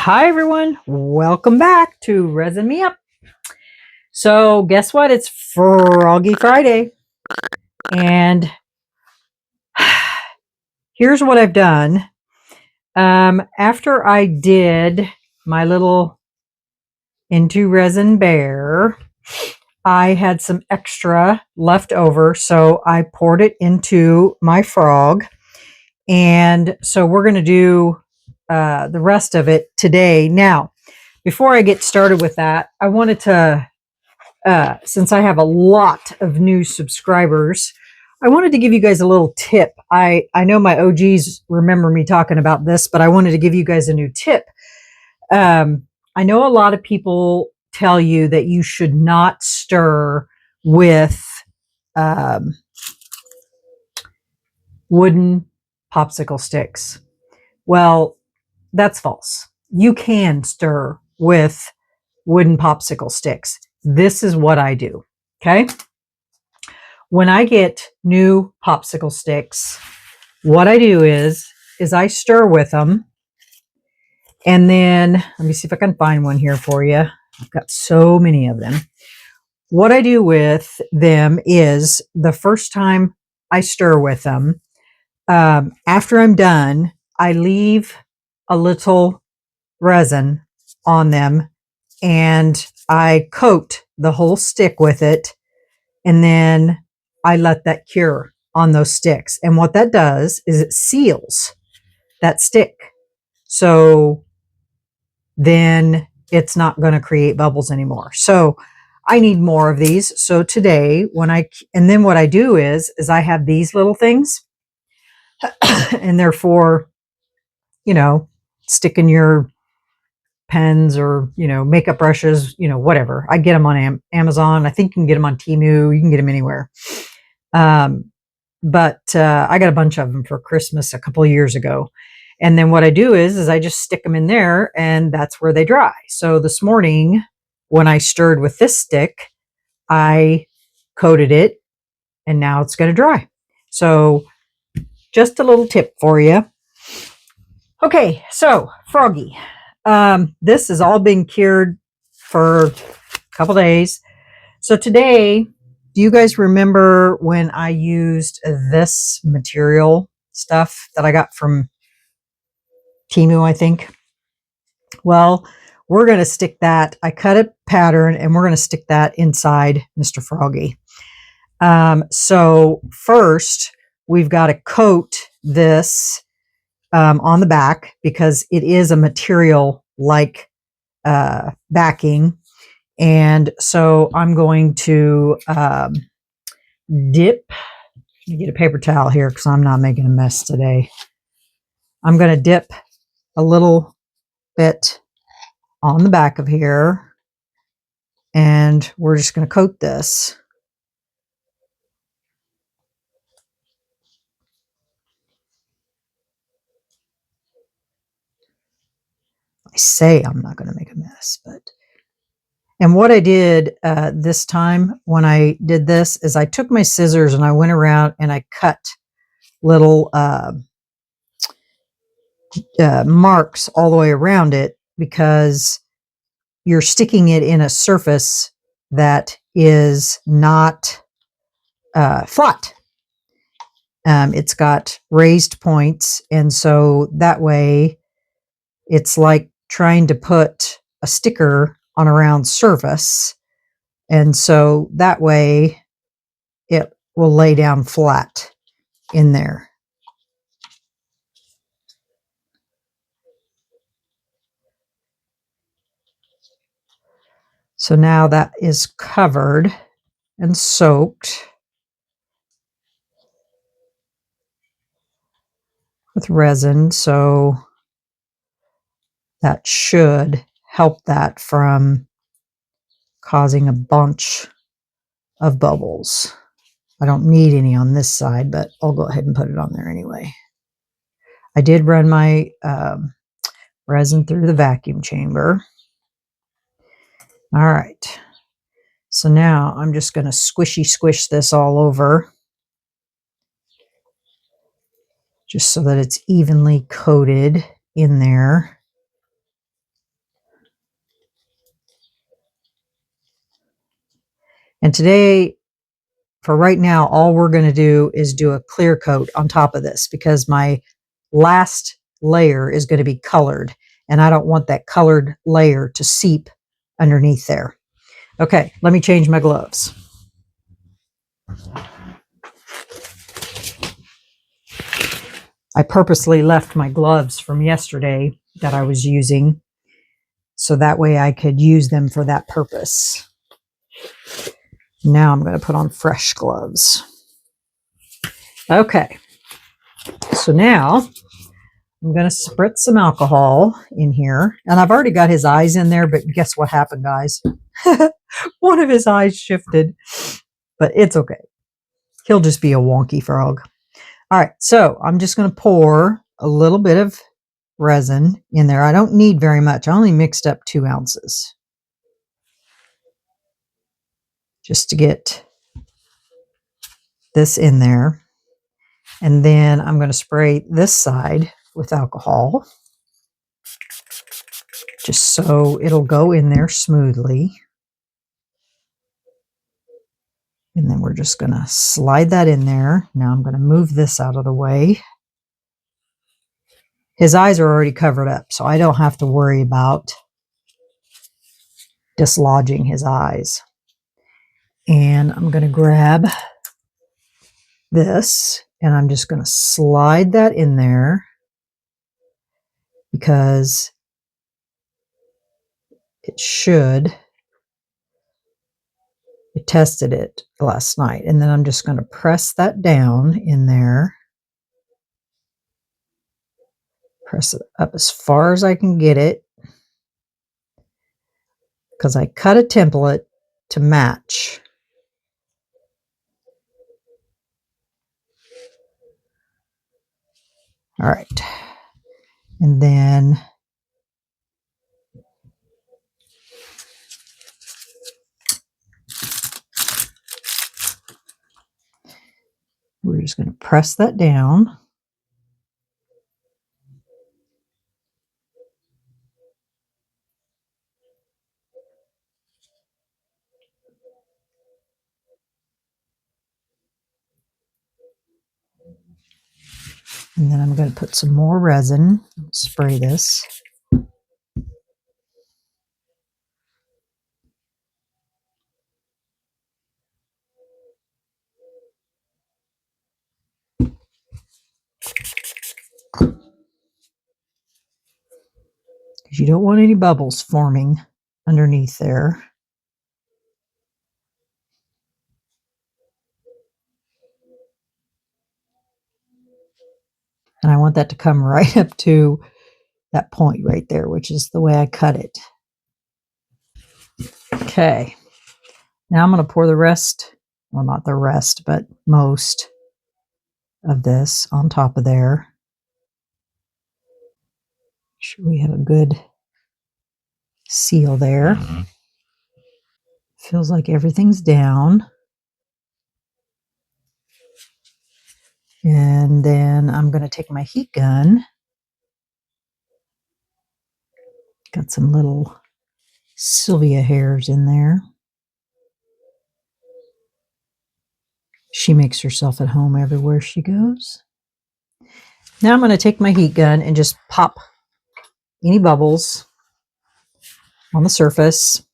Hi everyone, welcome back to Resin Me Up. So guess what? It's Froggy Friday. And here's what I've done. After I did my little Into Resin bear, I had some extra left over, so I poured it into my frog. And so we're going to do the rest of it today. Now, before I get started with that, I wanted to since I have a lot of new subscribers, I wanted to give you guys a little tip. I know my OGs remember me talking about this, but I wanted to give you guys a new tip. I know a lot of people tell you that you should not stir with wooden popsicle sticks. Well, that's false. You can stir with wooden popsicle sticks. This is what I do. Okay. When I get new popsicle sticks, what I do is I stir with them. And then let me see if I can find one here for you. I've got so many of them. What I do with them is the first time I stir with them, after I'm done, I leave a little resin on them and I coat the whole stick with it, and then I let that cure on those sticks. And what that does is it seals that stick. So then it's not going to create bubbles anymore. So I need more of these. So today and then what I do is I have these little things and they're for, sticking your pens or makeup brushes, whatever. I get them on Amazon. I think you can get them on Temu. You can get them anywhere. But I got a bunch of them for Christmas a couple of years ago. And then what I do is I just stick them in there and that's where they dry. So this morning when I stirred with this stick, I coated it and now it's going to dry. So just a little tip for you. Okay, so Froggy. This has all been cured for a couple days. So today, do you guys remember when I used this material stuff that I got from Temu, I think? Well, we're going to stick that. I cut a pattern and we're going to stick that inside Mr. Froggy. So first, we've got to coat this on the back because it is a material like backing. And so I'm going to dip. Let me get a paper towel here because I'm not making a mess today. I'm going to dip a little bit on the back of here. And we're just going to coat this. I say I'm not going to make a mess, but. And what I did this time when I did this is I took my scissors and I went around and I cut little marks all the way around it because you're sticking it in a surface that is not flat. It's got raised points, and so that way it's like trying to put a sticker on a round surface, and so that way it will lay down flat in there. So now that is covered and soaked with resin, so that should help that from causing a bunch of bubbles. I don't need any on this side, but I'll go ahead and put it on there anyway. I did run my resin through the vacuum chamber. All right. So now I'm just going to squish this all over just so that it's evenly coated in there. And today, for right now, all we're going to do is do a clear coat on top of this because my last layer is going to be colored and I don't want that colored layer to seep underneath there. Okay, let me change my gloves. I purposely left my gloves from yesterday that I was using so that way I could use them for that purpose. Now I'm going to put on fresh gloves. Okay, so now I'm going to spritz some alcohol in here. And I've already got his eyes in there, but guess what happened, guys? One of his eyes shifted, but it's okay. He'll just be a wonky frog. All right, so I'm just going to pour a little bit of resin in there. I don't need very much. I only mixed up 2 ounces just to get this in there. And then I'm going to spray this side with alcohol just so it'll go in there smoothly. And then we're just going to slide that in there. Now I'm going to move this out of the way. His eyes are already covered up, so I don't have to worry about dislodging his eyes. And I'm going to grab this and I'm just going to slide that in there because it should. I tested it last night. And then I'm just going to press that down in there. Press it up as far as I can get it because I cut a template to match. All right. And then we're just going to press that down. And then I'm going to put some more resin, spray this. Because you don't want any bubbles forming underneath there. And I want that to come right up to that point right there, which is the way I cut it. Okay. Now I'm going to pour the rest, well, not the rest, but most of this on top of there. Make sure we have a good seal there. Feels like everything's down. And then I'm going to take my heat gun. Got some little Sylvia hairs in there. She makes herself at home everywhere she goes. Now I'm going to take my heat gun and just pop any bubbles on the surface.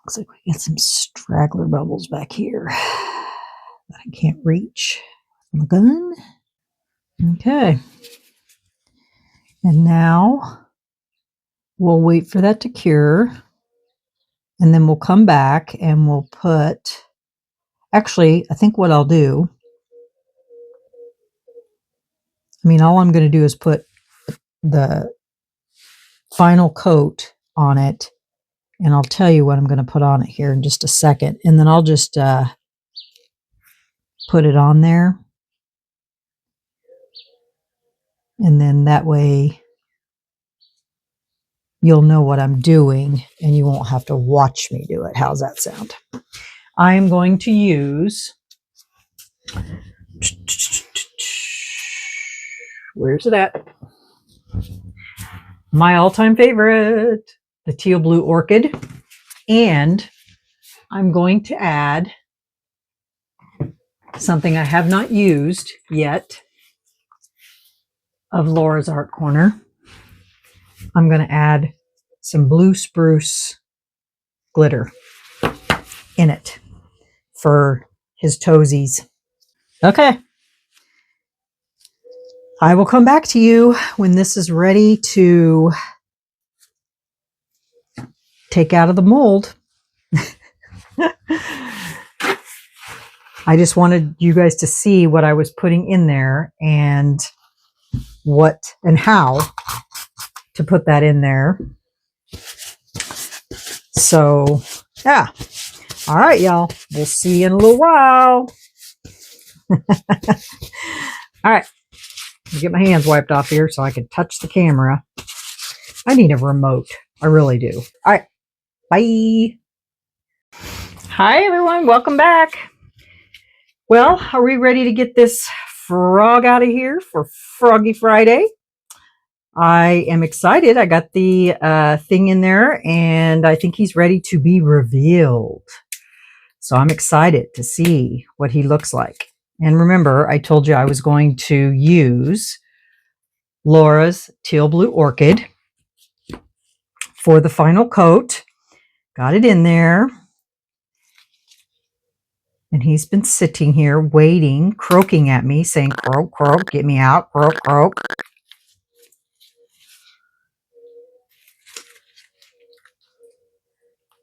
Looks like we get some straggler bubbles back here that I can't reach from the gun. Okay. And now we'll wait for that to cure. And then we'll come back and we'll put, actually, I think what I'll do, all I'm going to do is put the final coat on it. And I'll tell you what I'm going to put on it here in just a second. And then I'll just put it on there. And then that way you'll know what I'm doing and you won't have to watch me do it. How's that sound? I am going to use, where's it at? My all-time favorite, the teal blue orchid. And I'm going to add something I have not used yet of Laura's Art Corner. I'm going to add some blue spruce glitter in it for his toesies. Okay. I will come back to you when this is ready to take out of the mold. I just wanted you guys to see what I was putting in there and what and how to put that in there. So, yeah. All right, y'all. We'll see you in a little while. All right. Let me get my hands wiped off here so I can touch the camera. I need a remote. I really do. All right. Bye. Hi, everyone. Welcome back. Well, are we ready to get this frog out of here for Froggy Friday? I am excited. I got the thing in there, and I think he's ready to be revealed. So I'm excited to see what he looks like. And remember, I told you I was going to use Laura's Teal Blue Orchid for the final coat. Got it in there. And he's been sitting here waiting, croaking at me, saying, croak, croak, get me out, croak, croak.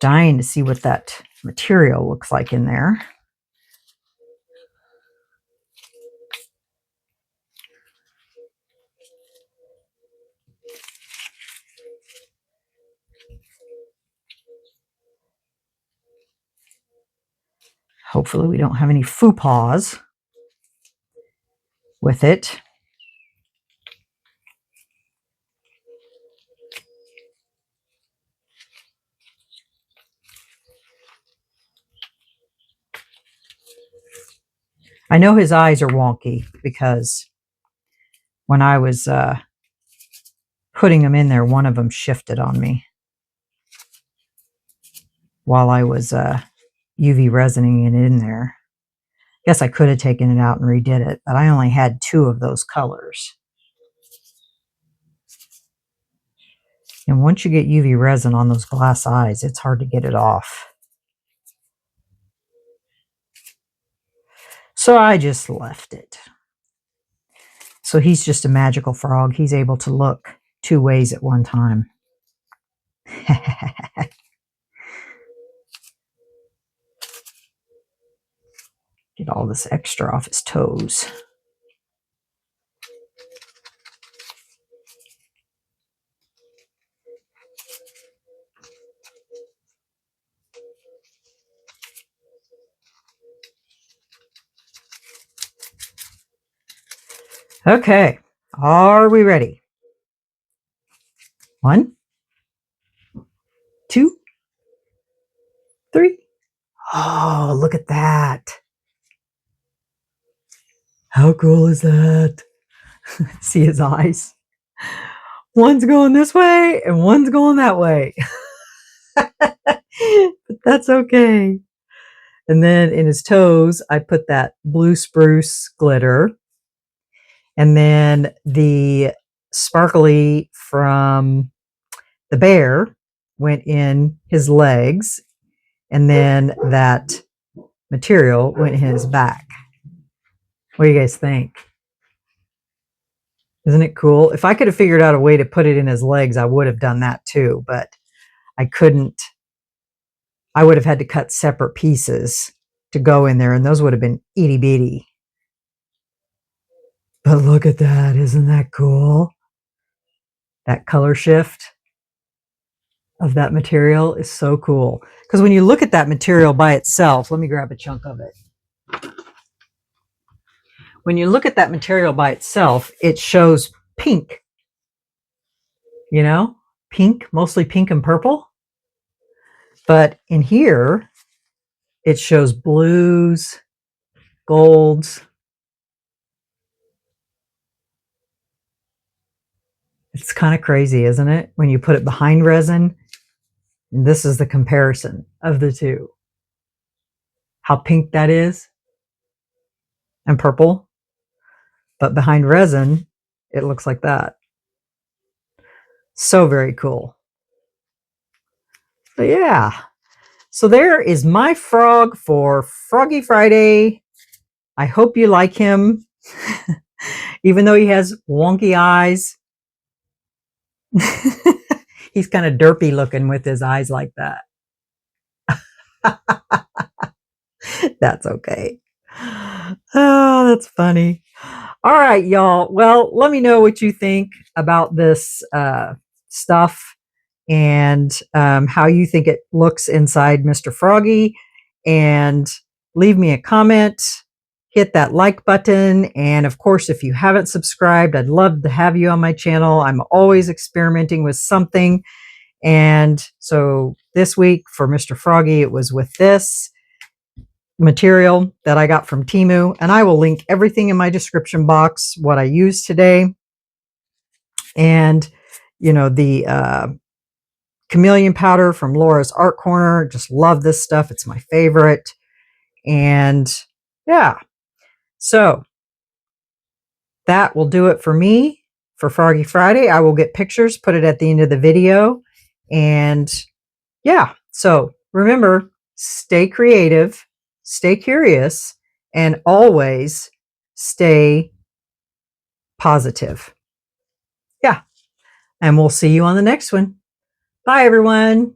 Dying to see what that material looks like in there. Hopefully we don't have any faux pas with it. I know his eyes are wonky because when I was putting them in there, one of them shifted on me while I was UV resining it in there. Guess I could have taken it out and redid it, but I only had 2 of those colors. And once you get UV resin on those glass eyes, it's hard to get it off. So I just left it. So he's just a magical frog. He's able to look 2 ways at one time. Get all this extra off his toes. Okay, are we ready? 1, 2, 3. Oh, look at that. How cool is that? See his eyes? One's going this way and one's going that way. But that's okay. And then in his toes, I put that blue spruce glitter. And then the sparkly from the bear went in his legs. And then that material went in his back. What do you guys think? Isn't it cool? If I could have figured out a way to put it in his legs, I would have done that too, but I couldn't. I would have had to cut separate pieces to go in there, and those would have been itty bitty. But look at that. Isn't that cool? That color shift of that material is so cool. Because when you look at that material by itself, let me grab a chunk of it. When you look at that material by itself, it shows pink. You know, pink, mostly pink and purple. But in here, it shows blues, golds. It's kind of crazy, isn't it? When you put it behind resin, and this is the comparison of the two. How pink that is and purple. But behind resin, it looks like that. So very cool. But yeah. So there is my frog for Froggy Friday. I hope you like him. Even though he has wonky eyes. He's kind of derpy looking with his eyes like that. That's okay. Oh, that's funny. All right, y'all. Well, let me know what you think about this stuff and how you think it looks inside Mr. Froggy. And leave me a comment. Hit that like button. And of course, if you haven't subscribed, I'd love to have you on my channel. I'm always experimenting with something. And so this week for Mr. Froggy, it was with this material that I got from Temu, and I will link everything in my description box, what I used today. And, you know, the chameleon powder from Laura's Art Corner. Just love this stuff. It's my favorite. And yeah, so that will do it for me for Froggy Friday. I will get pictures, put it at the end of the video. And yeah, so remember, stay creative, stay curious, and always stay positive. Yeah. And we'll see you on the next one. Bye, everyone.